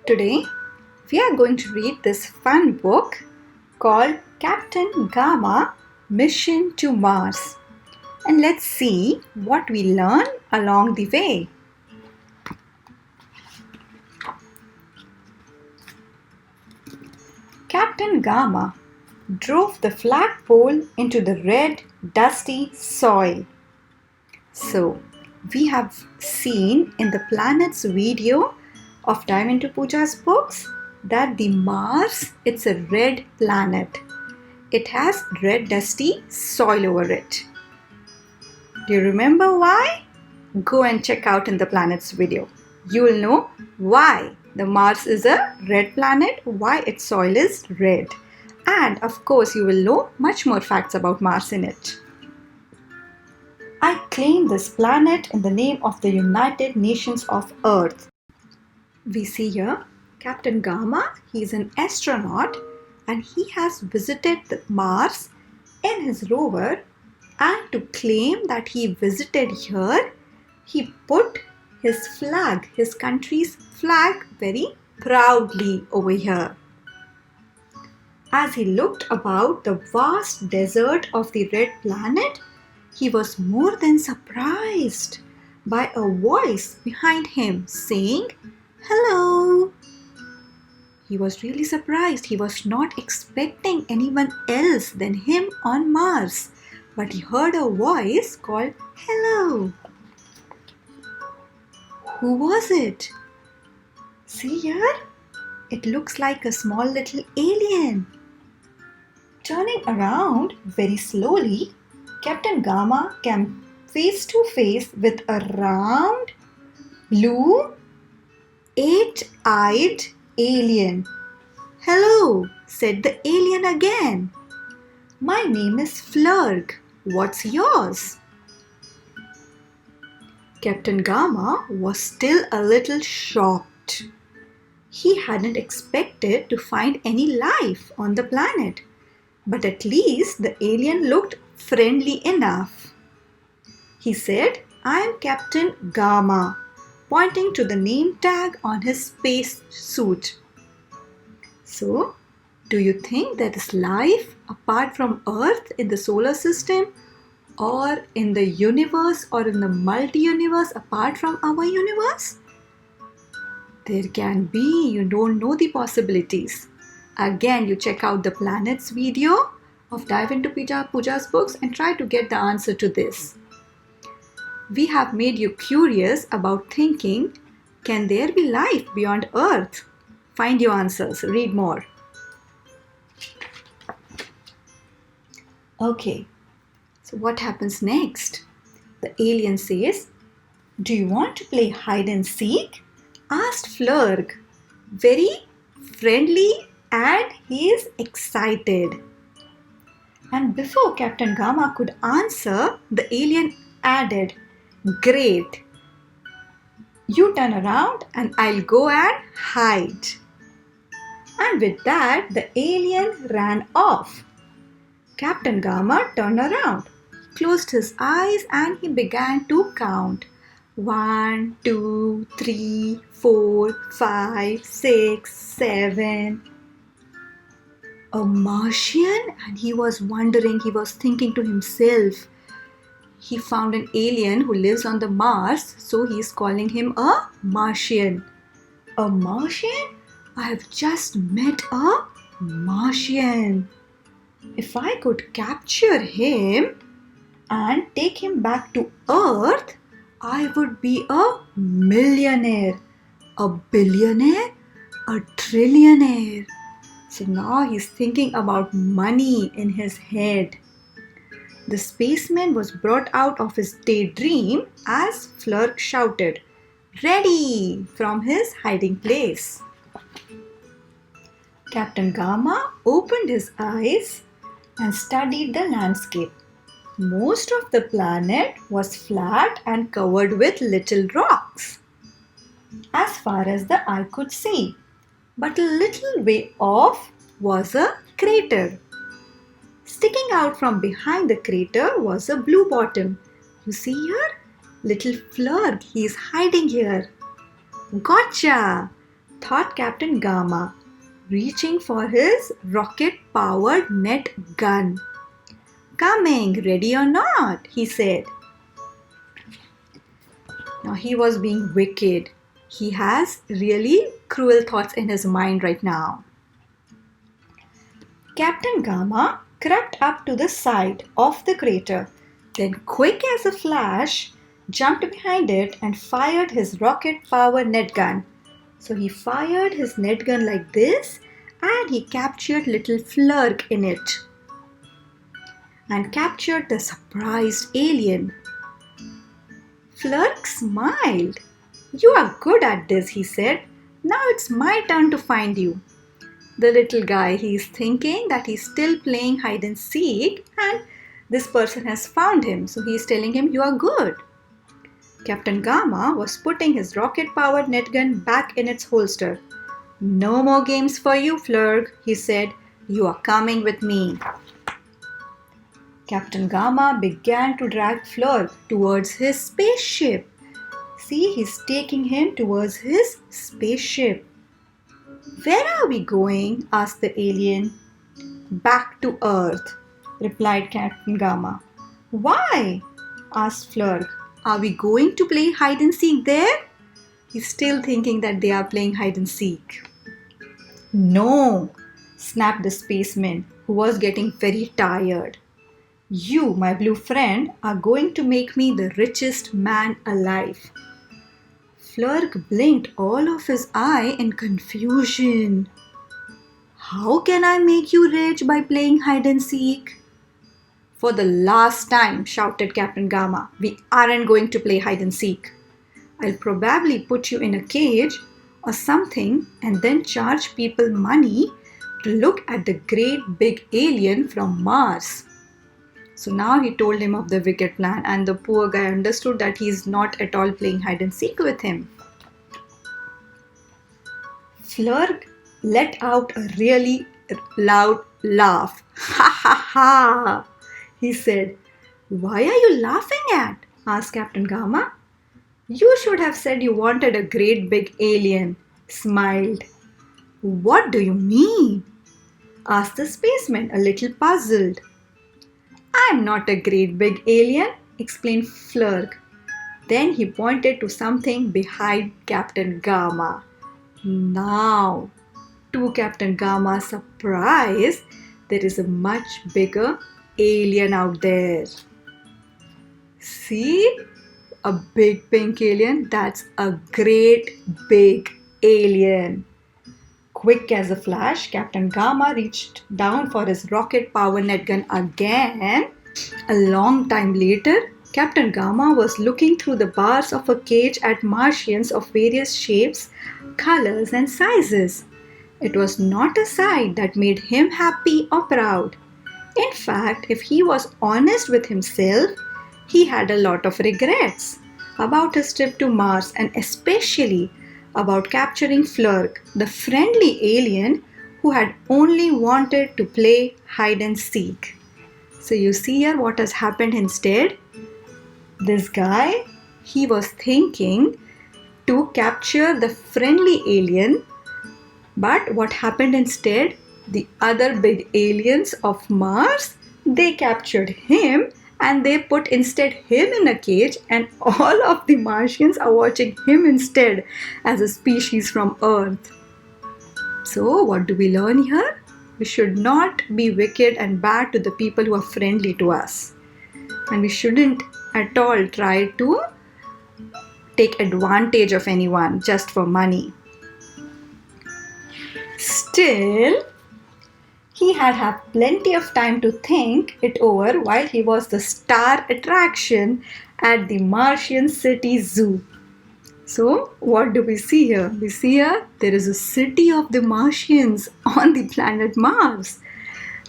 Today, we are going to read this fun book called Captain Gamma Mission to Mars. And let's see what we learn along the way. Captain Gamma drove the flagpole into the red, dusty soil. So, we have seen in the planets video of Dive into Pooja's books that the Mars, it's a red planet. It has red dusty soil over it. Do you remember why? Go and check out in the planets video. You will know why the Mars is a red planet, why its soil is red. And of course, you will know much more facts about Mars in it. I claim this planet in the name of the United Nations of Earth. We see here Captain Gamma, he is an astronaut and he has visited Mars in his rover, and to claim that he visited here, he put his flag, his country's flag, very proudly over here. As he looked about the vast desert of the red planet, he was more than surprised by a voice behind him saying, "Hello." He was really surprised. He was not expecting anyone else than him on Mars. But he heard a voice called "Hello." Who was it? See here? It looks like a small little alien. Turning around very slowly, Captain Gamma came face to face with a round, blue, eight-eyed alien. "Hello," said the alien again. "My name is Flerg. What's yours?" Captain Gamma was still a little shocked. He hadn't expected to find any life on the planet, but at least the alien looked friendly enough. He said, "I am Captain Gamma," pointing to the name tag on his space suit. So, do you think there is life apart from Earth in the solar system, or in the universe, or in the multi-universe apart from our universe? There can be. You don't know the possibilities. Again, you check out the planets video of Dive into Pooja's books and try to get the answer to this. We have made you curious about thinking, can there be life beyond Earth? Find your answers. Read more. Okay, so what happens next? The alien says, "Do you want to play hide and seek?" asked Flerg. Very friendly, and he is excited. And before Captain Gamma could answer, the alien added, "Great. You turn around and I'll go and hide." And with that, the alien ran off. Captain Gamma turned around, closed his eyes, and he began to count. 1, 2, 3, 4, 5, 6, 7. A Martian? And he was wondering, he was thinking to himself. He found an alien who lives on the Mars, so he is calling him a Martian. A Martian? I have just met a Martian. If I could capture him and take him back to Earth, I would be a millionaire, a billionaire, a trillionaire. So now he's thinking about money in his head. The spaceman was brought out of his daydream as Flerg shouted, "Ready!" from his hiding place. Captain Gamma opened his eyes and studied the landscape. Most of the planet was flat and covered with little rocks, as far as the eye could see. But a little way off was a crater. Sticking out from behind the crater was a blue bottom. You see here? Little Flerg, he is hiding here. Gotcha! thought Captain Gamma, reaching for his rocket-powered net gun. "Coming, ready or not," he said. Now he was being wicked. He has really cruel thoughts in his mind right now. Captain Gamma crept up to the side of the crater, then quick as a flash, jumped behind it and fired his rocket-powered net gun. So he fired his net gun like this and he captured little Flerg in it and captured the surprised alien. Flerg smiled. "You are good at this," he said. "Now it's my turn to find you." The little guy, he's thinking that he's still playing hide and seek and this person has found him. So he's telling him, "You are good." Captain Gamma was putting his rocket-powered net gun back in its holster. "No more games for you, Flerg," he said. "You are coming with me." Captain Gamma began to drag Flerg towards his spaceship. See, he's taking him towards his spaceship. "Where are we going?" asked the alien. "Back to Earth," replied Captain Gamma. "Why?" asked Flerg. "Are we going to play hide and seek there?" He's still thinking that they are playing hide and seek. "No," snapped the spaceman, who was getting very tired. "You, my blue friend, are going to make me the richest man alive." Flerg blinked all of his eye in confusion. "How can I make you rich by playing hide and seek?" "For the last time," shouted Captain Gamma, "we aren't going to play hide and seek. I'll probably put you in a cage or something and then charge people money to look at the great big alien from Mars." So now he told him of the wicked plan and the poor guy understood that he's not at all playing hide and seek with him. Flerg let out a really loud laugh. "Ha ha ha," he said. "Why are you laughing at?" asked Captain Gamma. "You should have said you wanted a great big alien," smiled. "What do you mean?" asked the spaceman, a little puzzled. "I'm not a great big alien," explained Flerg. Then he pointed to something behind Captain Gamma. Now, to Captain Gamma's surprise, there is a much bigger alien out there. See? A big pink alien? That's a great big alien. Quick as a flash, Captain Gamma reached down for his rocket-powered net gun again. A long time later, Captain Gamma was looking through the bars of a cage at Martians of various shapes, colors, and sizes. It was not a sight that made him happy or proud. In fact, if he was honest with himself, he had a lot of regrets about his trip to Mars and especially about capturing Flerg, the friendly alien who had only wanted to play hide and seek. So you see here what has happened instead. This guy, he was thinking to capture the friendly alien, but what happened instead? The other big aliens of Mars, they captured him and they put instead him in a cage and all of the Martians are watching him instead as a species from Earth. So what do we learn here? We should not be wicked and bad to the people who are friendly to us. And we shouldn't at all try to take advantage of anyone just for money. Still, he had plenty of time to think it over while he was the star attraction at the Martian City Zoo. So, what do we see here? We see here there is a city of the Martians on the planet Mars.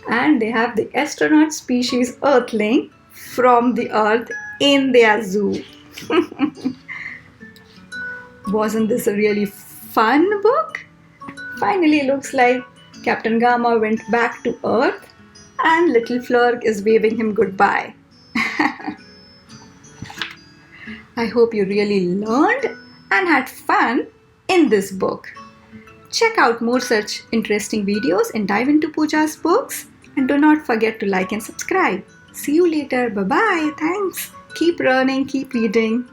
And they have the astronaut species Earthling from the Earth in their zoo. Wasn't this a really fun book? Finally, looks like Captain Gamma went back to Earth and little Flerg is waving him goodbye. I hope you really learned and had fun in this book. Check out more such interesting videos and dive into Pooja's books. And do not forget to like and subscribe. See you later. Bye bye. Thanks. Keep learning, keep reading.